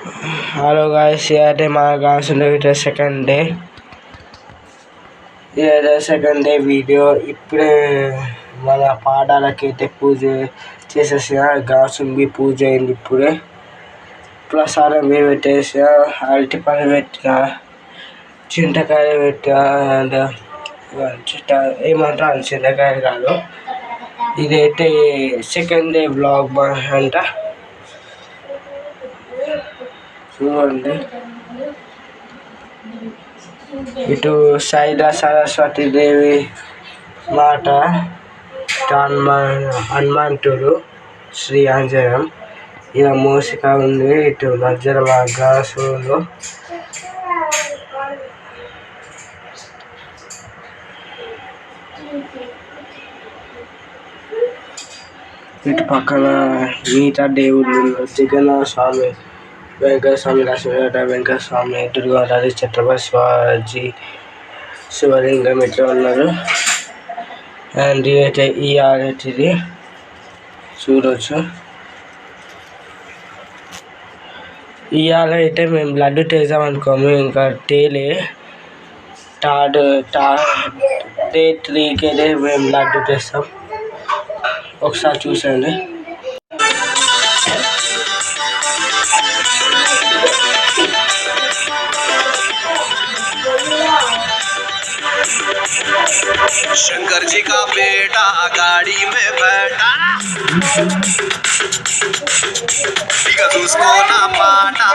Hello guys, here my guys the second day. Here the second day video. ఇప్పుడే మన పాడాలకైతే పూజ చేసేసిన గాసుంది పూజ అయింది ఇప్పుడే. ప్రసాదం పెట్టేసిన అరటిపండు పెట్టిన చింతకాయ పెట్టిన అండ్ ఏమంటారు చింతకాయ కాదు. ఇదైతే సెకండ్ డే బ్లాగ్ అంట. చూడండి ఇటు సైదా సరస్వతి దేవి మాట హనుమంతుడు శ్రీ ఆంజనేయం ఇలా మూసిక ఉంది. ఇటు మధ్యలో మా గ్లాసులు ఇటు పక్కన మిగతా దేవుళ్ళు జగన్న స్వామి, వెంకటస్వామి, లక్ష్మీనారాయణ, వెంకటస్వామి, దుర్గారాజు, ఛత్రపతి శివాజీ, శివలింగం ఇట్లా ఉన్నారు. అండ్ అయితే ఈ ఆలయటిది చూడవచ్చు. ఇవాళ అయితే మేము లడ్డు చేద్దాం అనుకోము, ఇంకా తేలే డే 3కి అయితే మేము లడ్డు చేస్తాం. ఒకసారి చూసండి. शंकर जी का बेटा गाड़ी में बैठा, उसको ना पाटा